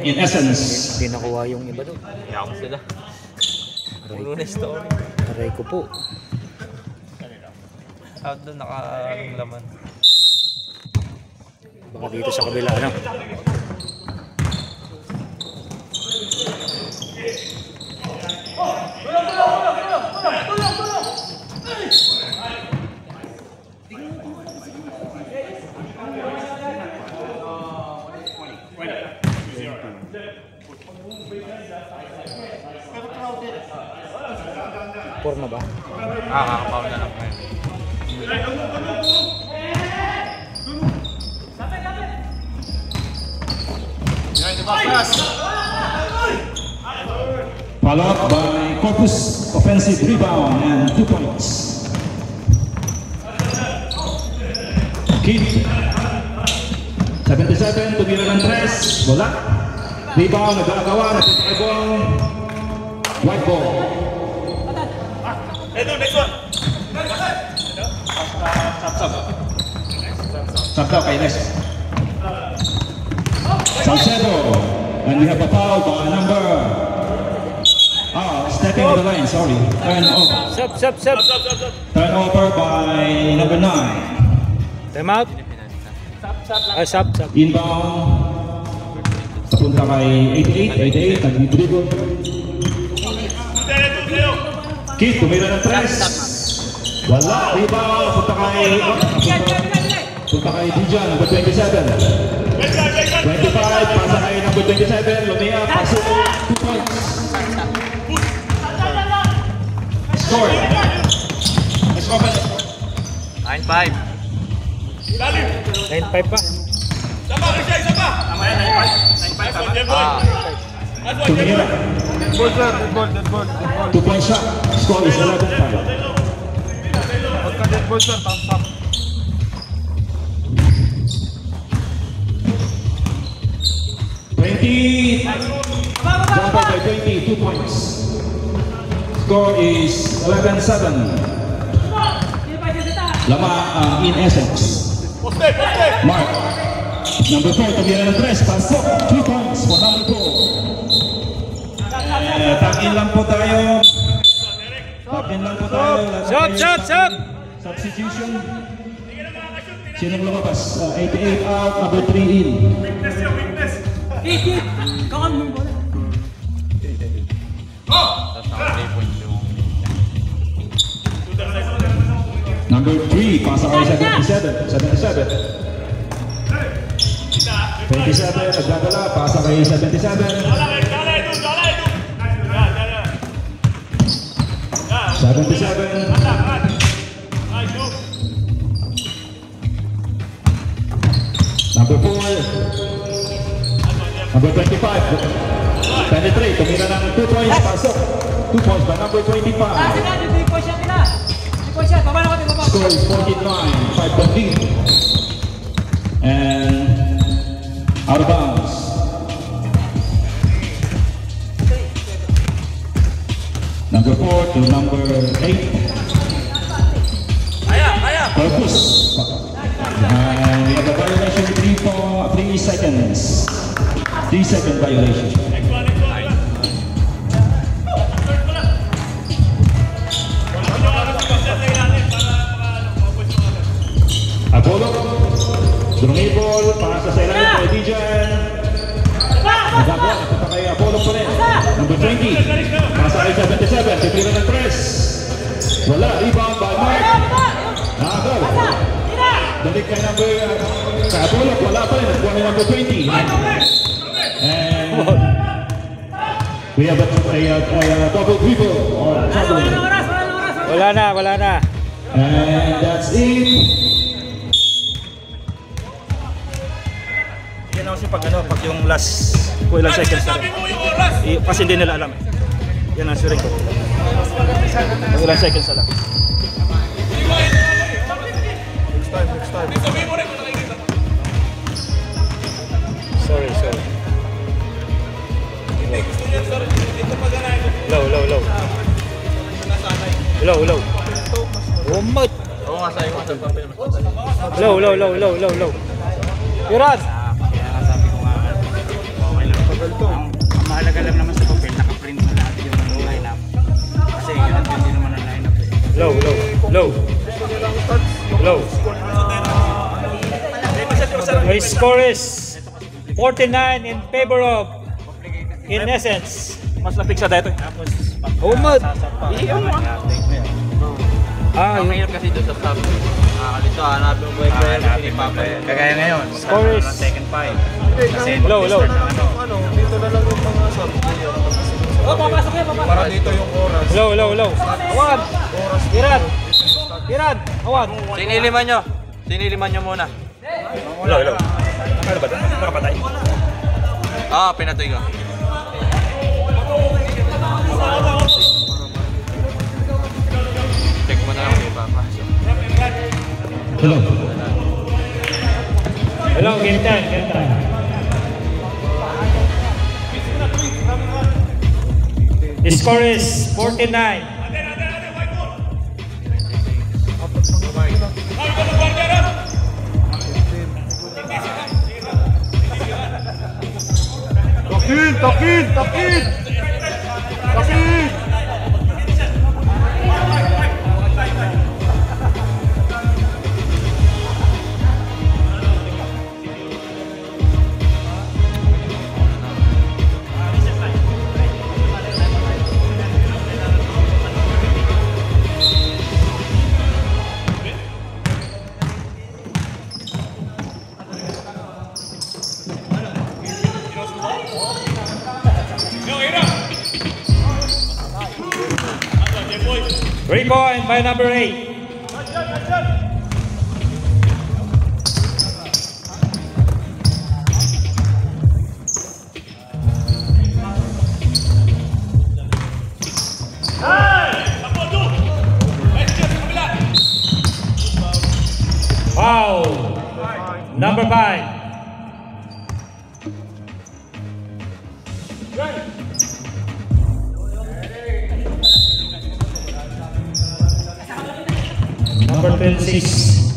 in essence. Hindi nakuha yung iba doon. Yaw sila. Puno na story. Aray ko po. Out doon naka-anong laman. Baka dito sa kabila ano. Por na ba? Kakapaw na lang ngayon. Follow up by Corpus, offensive rebound and 2 points. Kid, 77, tumira ng 3, wala. Rebound, nag-aagawa, nag-aagawa. White ball. Sub daw kay Nes. Salcedo, and we have a foul by number. Stepping to the line, sorry. Sub. Turnover by number 9. Time out. Sub. Inbound. Papunta kay 88, nag-dribble. Kid, tumira ng 3. Wala, rebound. Punta kay Dijan, number 27. 25, pasa kay number 27. Lumia, pasok. 2 points. Score. Let's go. 9-5. 9-5 pa. Tumira. 2 point shot. Score is 11-5. 20. Jumper by 20, 2 points. Score is 11-7. Lama in essence. Mark. Number 4, tumira ng 3. Pasok. 3 points for number 4. Tag-in lang po tayo. Shot. Substitution. Sinong lumabas? 88 out, number 3 in. Number 3, pasa kay 77. 27, nagdadala, pasa kay 77. 77. Number 4. Number 25. Penetrate, tumira ng 2 points, pasok. 2 points by number 25. Score is 49, 5 lead. And out of bounds. Number 4 to number 8. Corpus. And we have a violation 3 seconds. 3-second violation. Apollo, drumibol, pasa sa ilalim kay Dijan. Nagagawa, napunta kay Apollo pa rin. Number 20, pasa kay 77, titira ng 3. Wala, rebound by Mark. Nakagaw. Dalik kay number, kay Apollo, wala pa rin, nagkuha ni number 20. And we have a double dribble or trouble. Wala na. And that's it. Yan kasi pag yung last kung ilang seconds na rin. Kasi hindi nila alam. Yan ang suring ko. Kung ilang seconds na lang. Next time. Sorry. Low. Umot. Oo nga sa'yo. Low. Yuran. Kaya nga sabi ko nga. Okay lang. score is 49 in favor of Essence. Mas lapig siya dito. Umod. Ang hirap kasi doon sa top. Dito, hanapin mo yung player. Kagaya ngayon, Score is second five. Kasi low. Dito na lang yung mga sub. Para dito yung oras. Low. Awad. Irad. Awad. Siniliman nyo muna. Hello. Ano ba ito? Nakapatay. Pinatay ko. Check mo na lang yung papasok. Hello, game time. The score is 49. Takid! Three point by number 8. Wow. Number 5. Number 26.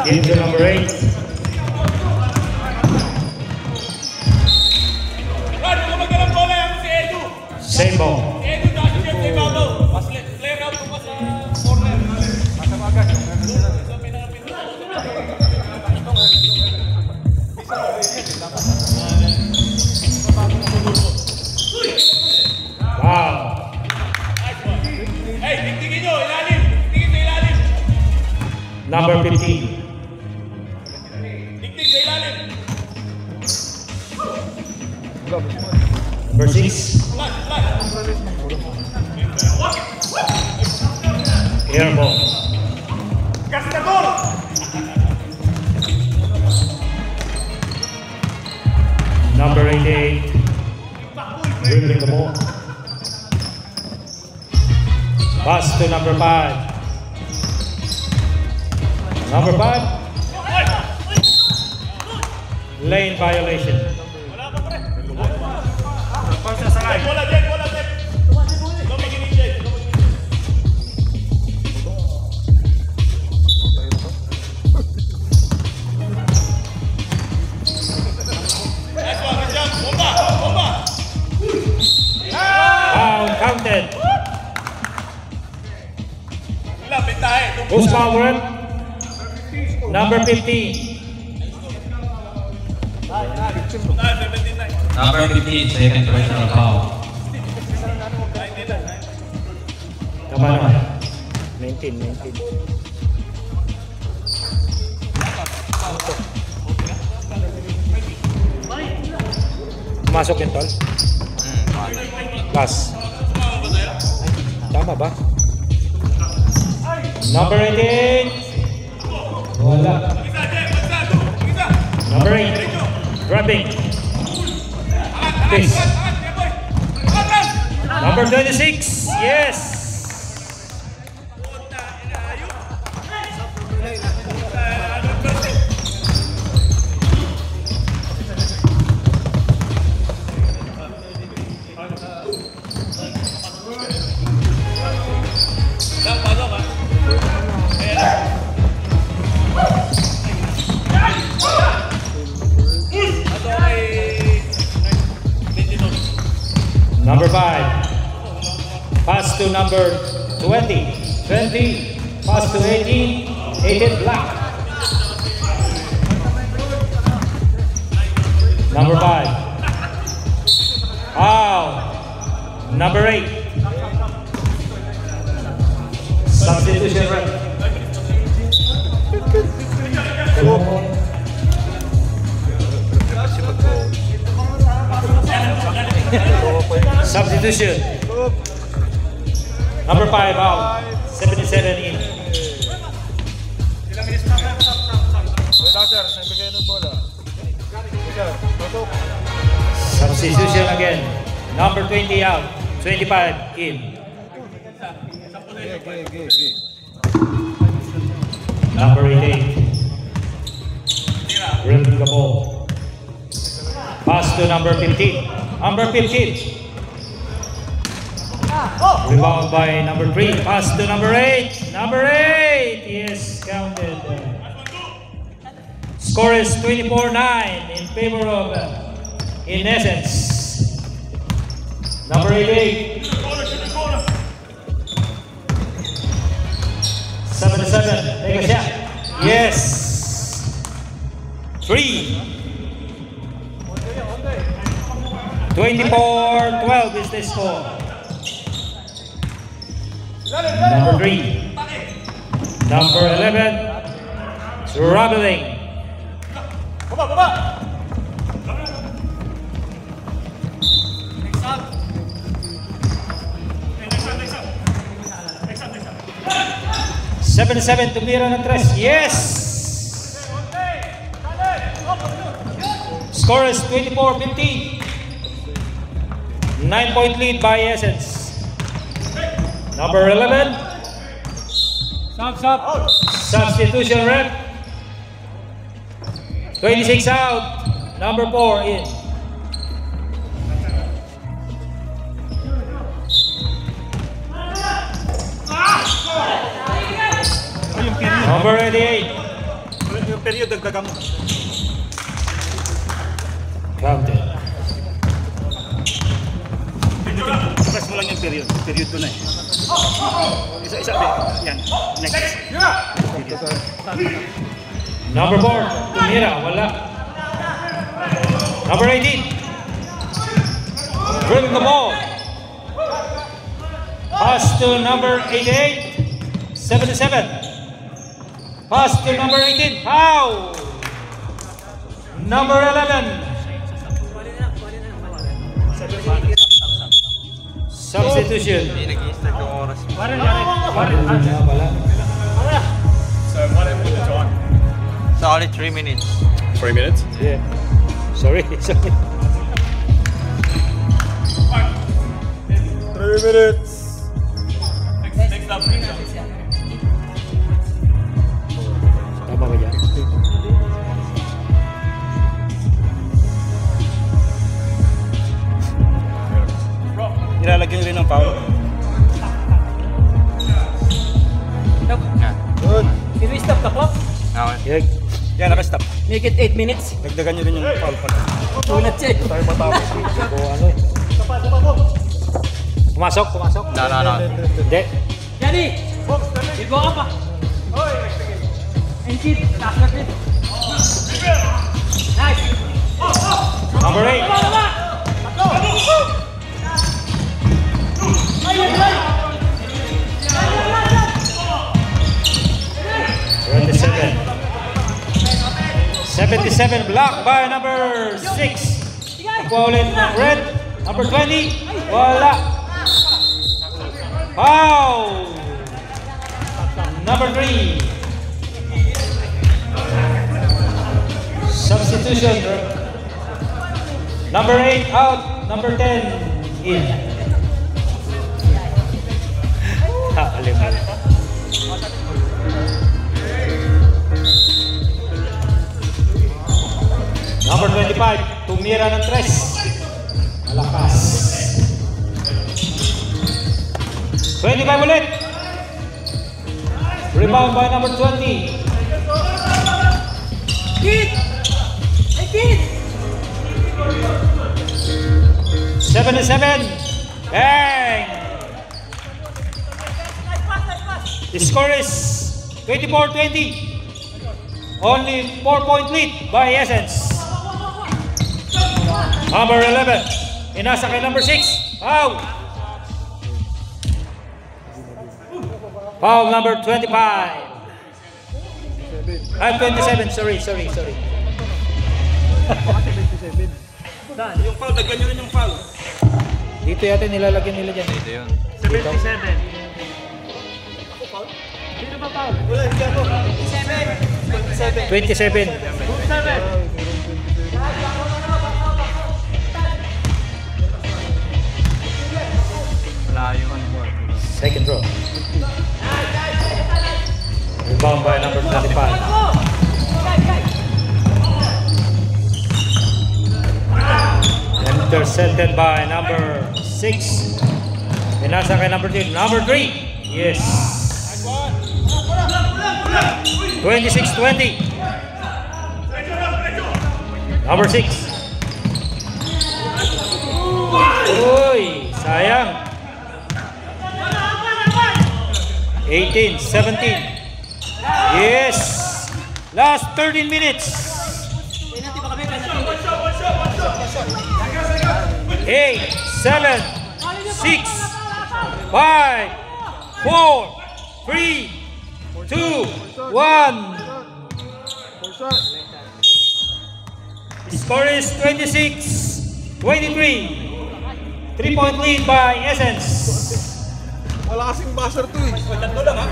Game to number 8. Same ball. Wow. Number 15. Number 6. Air ball. Number 88. Dribbling the ball. Pass to number 5. Number 5. Lane violation. Counted. Who's forward? Number 15. Number 15, second personal foul. Tama naman. 19. Pumasok yung tol. Pass. Tama ba? Number 18. Wala. Number 8. Grabbing. This. Number 26. Yes. Number 5. Pass to number 20. 20. Pass to 18. 18 black. Number 5. Foul. Number 8. Substitution ref. Substitution. Number 5 out. 77 in. Substitution again. Number 20 out. 25 in. Number 88. Dribbling the ball. Pass to number 15. Number 15. Rebound by number 3. Pass to number 8. Number 8. Yes, counted. Score is 24-9 in favor of In Essence. Number 88. 77. Take a shot. Yes. 3. 24-12 is the score. Number 3. Number 11. Struggling. 77 tumira ng tres. Yes! Score is 24-15. 9-point lead by Essence. Number 11. Substitution rep. 26 out. Number 4 in. Number 88. Yung period, dagdagan mo. Counted. Press mo lang yung period. Period ko na eh. Isa-isa. Yan. Next. Number 4. Tumira. Wala. Number 18. Dribbling the ball. Pass to number 88. 77. Pass to number 18. Foul! Number 11. Substitution. Hindi nag-i-start yung oras. So only 3 minutes. 3 minutes? Yeah. Sorry. 3 minutes. Tama ba yan? Ilalagyan rin ng foul. Good. Can we stop the clock? Okay. Yan, nakastop. Make it 8 minutes. Dagdagan nyo rin yung foul pa. Ulat siya. Tayo matapos. Ano eh? Pumasok? Pumasok? No. Hindi. Johnny! Igo ka pa. And kid, taas na kid. Nice! Number 8. Ayun, ayun! 77 blocked by number 6. Equivalent ng red. Number 20. Wala. Foul! Number 3. Substitution. Number 8 out. Number 10 in. Alim mo. Number 25, tumira ng tres. Malakas. 25 ulit. Rebound by number 20. Kid! Hey, kid! 77. Bang! The score is 24-20. Only 4-point lead by Essence. Number 11. Inasa kay number 6. Foul. Foul number 25. Ah, 27. Sorry. Yung foul, dagyan nyo rin yung foul. Dito yata nilalagyan nila dyan. Dito yun. 77. Sino ba foul? 27. Malayo. Second row. Rebound by number 25. Intercepted by number 6. Pinasa kay number 3. Number 3. Yes. 26-20. Number 6. Uy, sayang. 18-17. Yes. Last 13 minutes. 8, 7, 6, 5, 4, 3, 2, 1. The score is 26-23. 3-point lead by Essence. Wala kasing buzzer to eh. Tatlo lang ha.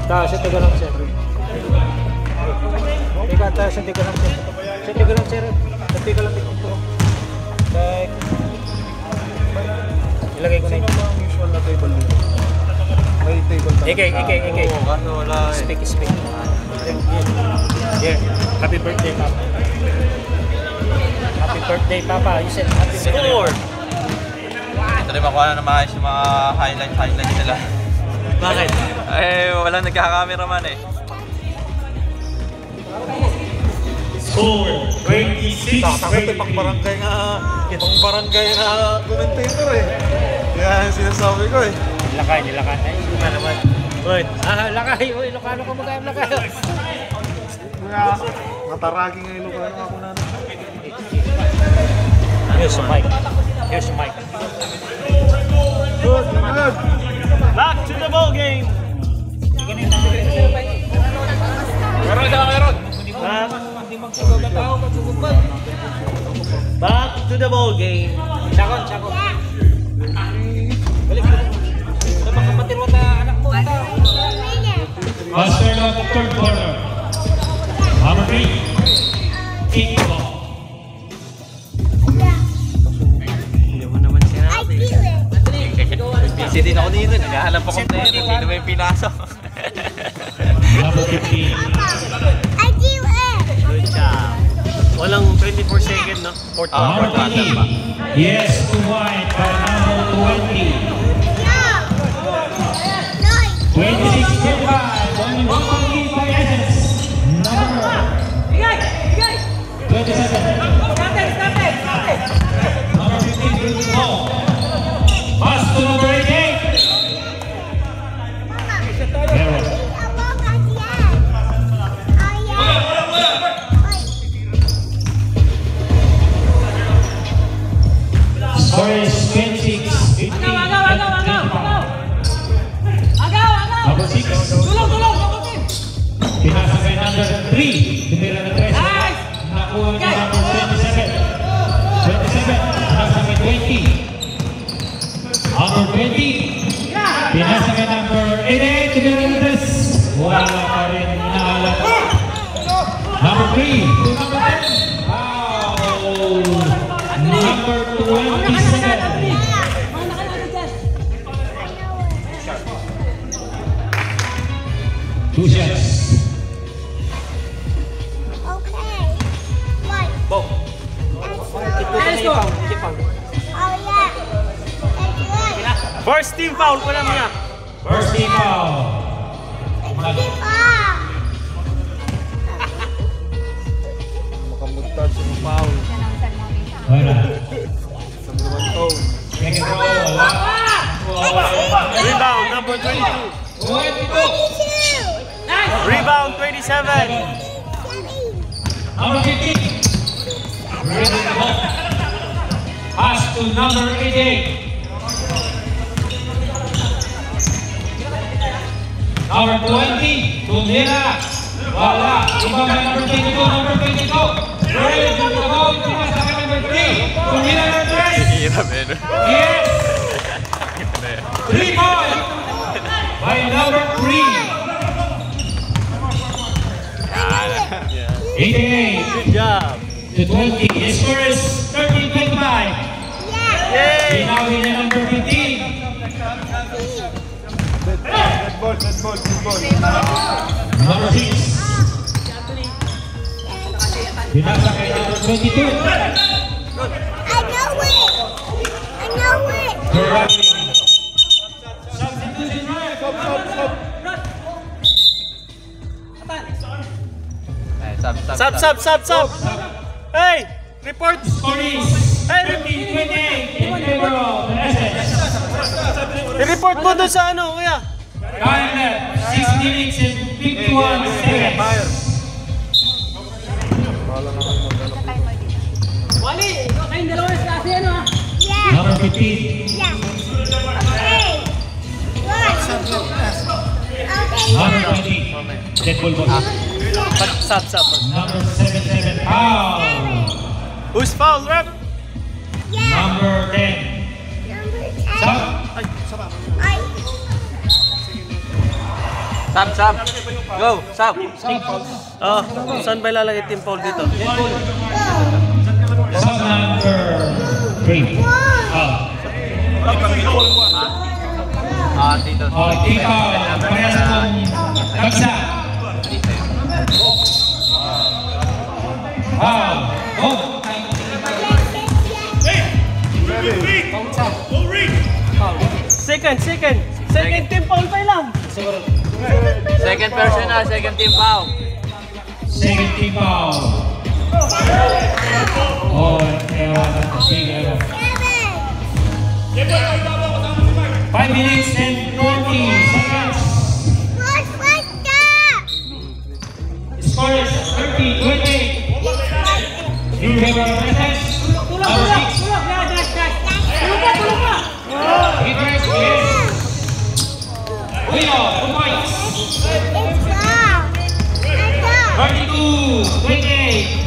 Taas ito lang sir. Teka, taas ito lang sir. Ito lang sir. Ito lang dito. Ilagay ko na ito. Usual na table dito. May table talaga. Ikay. Oo, kaso wala eh. Speak. Yeah. Happy birthday, Papa. Happy birthday, Papa. You said happy birthday. Score! Ito rin makuha na maayos yung mga highlight nila. Bakit? Eh, walang nagkakameraman eh. Score 26. Takot pang barangay na commentator eh. Kaya sinasabi ko eh. Nilakay. Ay, iba naman. Uy, lakay. Uy, Ilocano ka magkayang lakay. Kaya mataragi nga Ilocano ako na. Here's the mic. Good. Back to the ball game. Back to the ball game. Chakon. Balik. Dapat kapatid mo ta anak mo ta. Last turn of the third quarter. Number 3. Kick the ball. Busy din ako dito. Naghahanap ako na yun. Sino ba yung pinasok? Number 15. Good job. Walang 24 second, no? Fourth Number quarter. 20. Yes, to wide by number 20. 26-25. Only one point lead by Essence. Number 27. Number 15 brings the ball. Pass to number 88. Meron. Score is 26-15. Number 6. Pinasa kay number 3. Tinira na 13. Nakuha niya number 27. 27. Pinasa kay 20. Number 20. Pinasa kay number 88. Tinira na 13. Wala pa rin inaalat. Number 3. Number 10. Wow. Number 27. Two shots. First team foul ko lang muna. First team foul. Makamugtad sa foul. Wala. Sa 1 toe. Second row. Rebound, number 22. 22. Rebound 27. Number 15. Ready the ball. Pass to number 88. Number 20. Tumira. Wala. Ibang number 22. Number 22. Ready to the ball. Pass to number 3. Tumira number 3. Yes. 3 points by number 3. 88. Good job. To 20. His score is 13-25. Yay! Now in the number 15. Number 6. Binasa kay number 22. Correct. Substitution right. Sub. Hey! Report! Score is 13-28 in favor of the SS. I-report mo doon sa ano, kuya. Time left 6 minutes and 51 seconds. Wali, kayong dalawa sa kasi ano ha? Number 15. Number 20. Dead ball boss. Sub. Number 77. Foul. Who's foul, rep? Number 10. Sub. Sab. Go, Sab. Oh, saan ba ilalagay team foul dito? Sub number 3. Foul. Dito. Tito. Parehas kong bagsa. Foul. Oh. Second team foul pa lang. Second personal, second team foul. Second team foul. Oh, ewan. 5 minutes and 20 seconds. Score is 30-28. In favor of SS. Number 6. Tulog pa! Hit yes. Wino, 2 points. 32-28.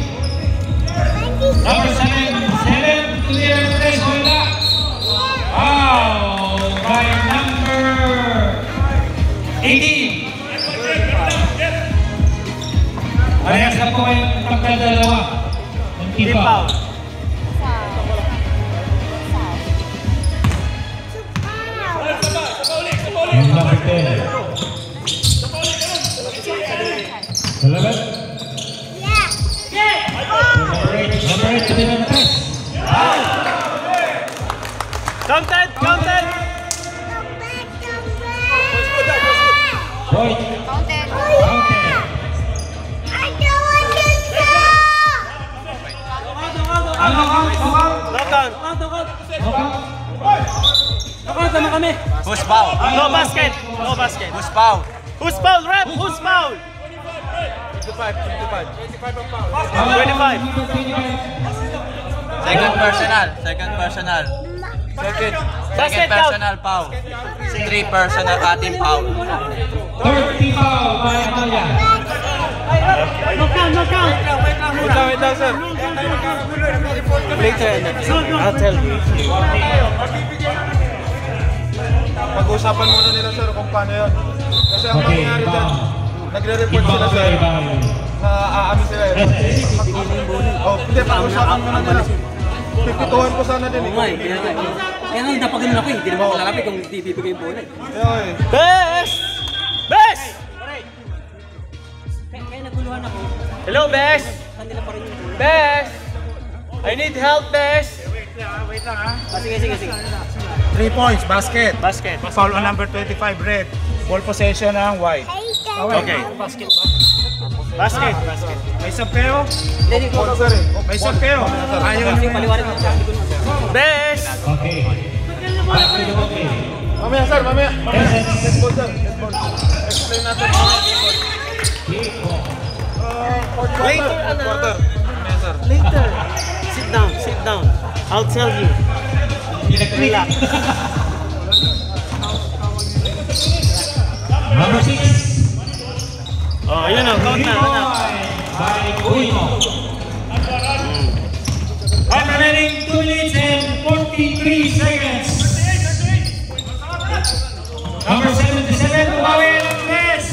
Number 7 to the place wala. Wow, by number 18. Parehas na po kayong pagkadalawa ng team foul. And number 10. 11. Number 8 to the number 3. Counted. Boyd. Counted. Nakaunt naman kami. Who's foul? No basket. Who's foul? Who's foul, rep? Who's foul? 25. Second personal. Second Basket count. personal foul. 3 personal team foul. 30 foul by Amalia. No count. Wait lang, sir. Later, I'll tell you. Pag-usapan muna nila sir kung paano yun. Kasi ang Okay, mangyayari dyan, inbound. nagre-report sila sir, aamin sila yun. Hindi, pag-usapan muna nila. Pipituhan ko sana din. Kaya nga, dapat ganun ako eh. Hindi naman ako lalapit kung hindi bibigay yung bola eh. Best! Kaya naguluhan ako. Hello, Best! Kanila pa rin yung bola. Best! I need help, Best! Sige. 3 points, basket. Basket. Foul on number 25, red. Ball possession ng white. Okay. Basket. May sampeo. Hindi ko. May sampeo. Ayaw Kasi paliwanag mo sa akin. Best! Okay. Back to the okay. Mamaya sir, mamaya. SS Netball sir, netball. Explain natin mga netball. Later, Quarter. Later. Sit down, sit down. I'll tell you. Relax. Number 6. Oh, yun o. Count na. By Guino. Time remaining 2 minutes and 43 seconds. Number 77, Bumawi ng tres.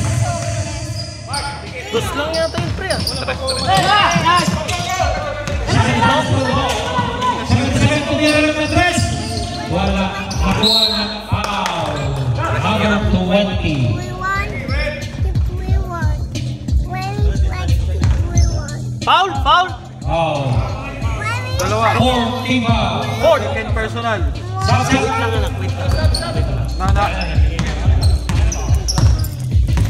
Dos lang yata yung pre. 77, tumira lang ng tres. Wala. Nakuha ng foul. Number 20. Foul, foul. Oh. Dalawa. 14 foul. Second personal. Wait lang anak, wait lang. Nana.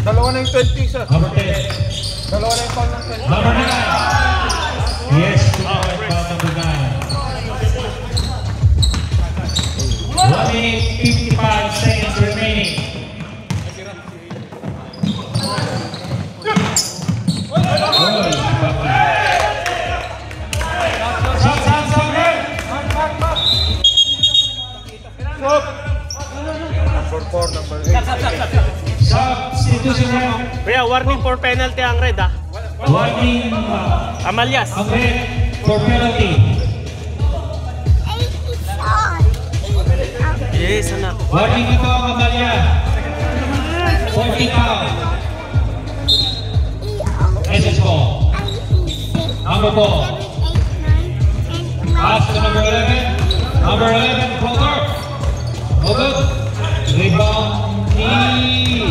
Dalawa na yung 20 sir. Number 10. Dalawa na yung foul ng 20. Number 9. Yes, foul number 9. 1 minute 55 seconds remaining. Number 4, number 8. Substitution. Kuya, warning for penalty ang red ah. Warning. Amalyas. Ang red for penalty. Yes, anak. Warning ito ang Amalia. 40 foul. SS ball. Number 4. Pass to number 11. Number 11, floater. No good. Rebound ni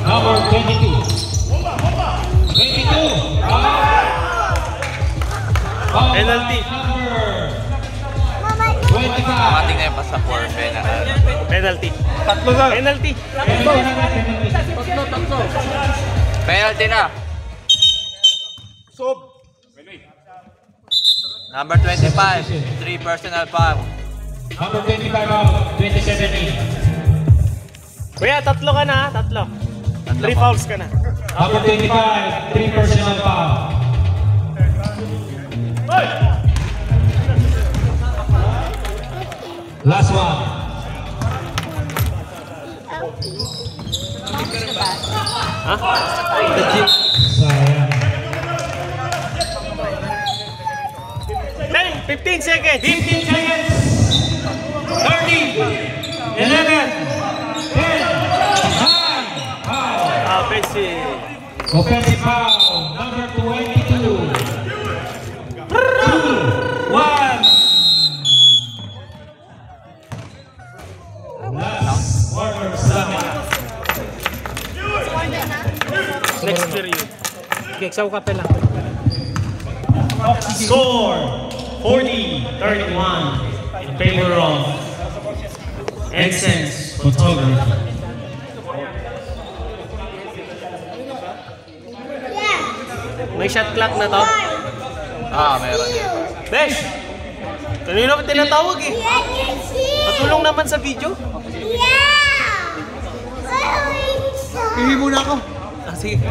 number 22. 22. Foul. Penalty. Number 25. Mating na yung pa sa 4 penalty. Penalty. Tatlo sir. Penalty. Penalty na. Sob. Number 25, 3 personal foul. Number 25 out, 27 in. Kuya, tatlo ka na ha, tatlo. 3 fouls ka na. Number 25, 3 personal foul. Last one. Ha? Sayang. 15 seconds. 15 seconds. 30, 11, 10, 9, foul. Offensive. Offensive foul, number 22. 2, 1. Last quarter, 7. Next period. Keksaw ka pala. Score 40-31 in favor of Essence Photography. May shot clock na to. Meron yun. Besh! Kanina pa tinatawag eh. Patulong naman sa video. Hihi muna ako. Ah, sige.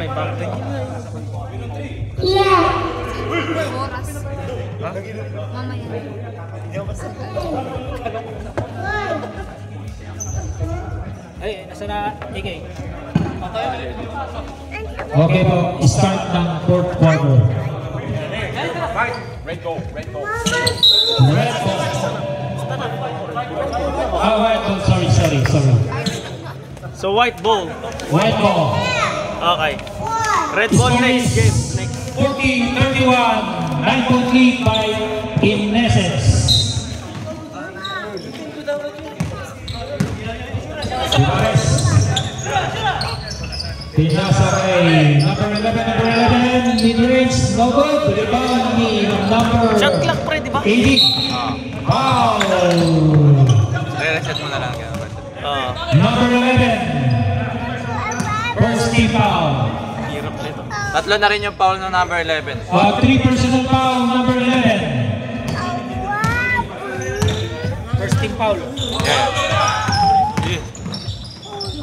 May background. Ay, nasa na, Igay. Okay po, start ng fourth quarter. Red go, red go. Red ball. White ball, sorry. So white ball. White ball. Okay. Red ball next game. Next. 40-31, 9-point lead by Innocence. Pinasakay, number 11, mid-range, no good. Rebound ni number Shot clock pre, di ba? 80. Foul. Re-reset mo na lang yan. Number 11. First team foul. Hirap nito. Tatlo na rin yung foul ng number 11. 3 personal foul, number 11. foul.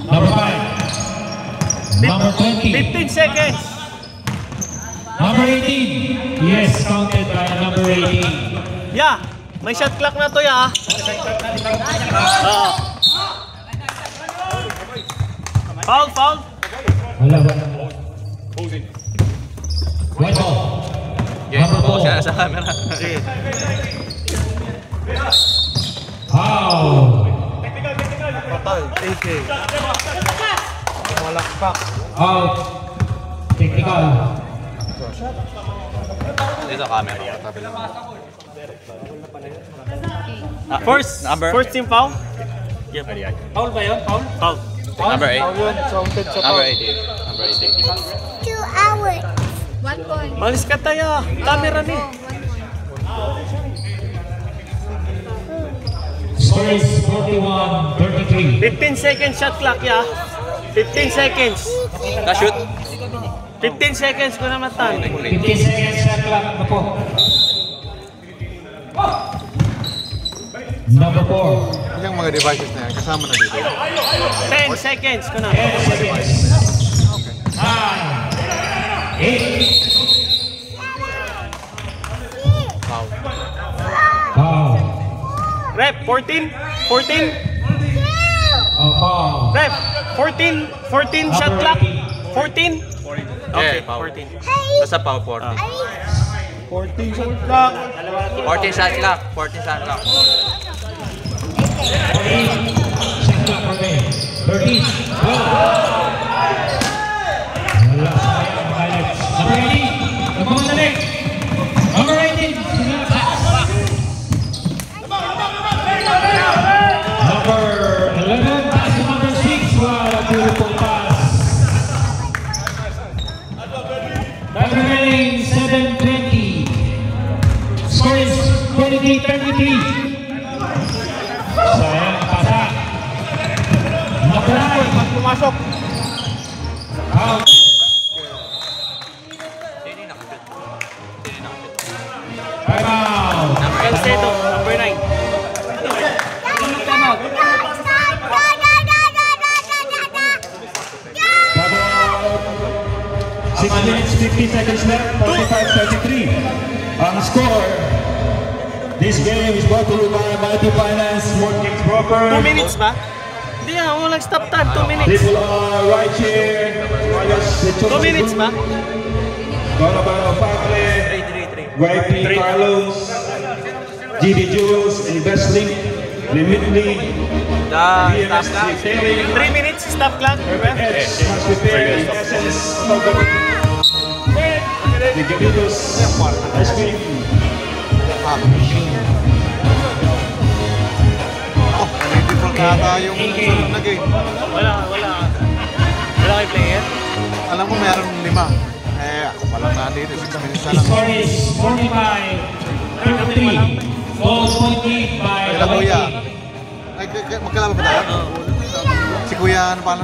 Number 5. Number 20. 15 seconds. Number 18. Yes, counted by number 18. Yeah, may shot clock na to ya. Foul, foul. Wala. White ball. Number 4. Siya sa camera. Foul. Out. Technical. Dito camera. First team foul. Foul ba yun? Foul? Foul. Number 8. Number 8. 2 hours. 1 point. Malis ka tayo. Camera ni. Score is 41-33. 15 seconds shot clock ya. 15 seconds. Na-shoot. 15 seconds ko naman tan. 15 seconds shot clock na po. Number 4. Yung mga devices na yan, kasama na dito. 10 seconds ko na. 10 seconds. 9, 8. Foul. Rep, 14? 14? Foul. Rep, 14 shot clock? 14? Okay, Yeah, foul. 14. Basta foul 40. 14 shot clock. 14 shot clock. 14 shot clock. 14. Shot clock remain. 13. Go. Wala sayang highlights. Number 18. Nagmamadali. Number 18. Number 11. Pass to number 6. Wow, a beautiful pass. Time remaining 7:20. Score is 23-33. Sayang pasa. Number 9. Pumasok. Out. Time out. Cancedo, number 9. 6 minutes, 50 seconds left, 45-33. Ang score, this game is brought to you by Mighty Finance Mortgage Broker. 2 minutes ba? Hindi walang stop time. 2 minutes. People are right here. 2 minutes ba? Donovan Family, YP Carlos, GB Jules, Investlink, Limitly, BMS Retailing, 3 minutes stop clock. Edge Mass Repair, Essence, the Gabitos, Ice Cream. Nag-default kata yung sunod na game. Wala kay player. Alam ko meron 5. Ako pa lang nandito. 6 minutes na lang. Score is 45-33. Goal point lead by Kailan kuya? YP. Magkalaban ba tayo? Si kuya, ano pa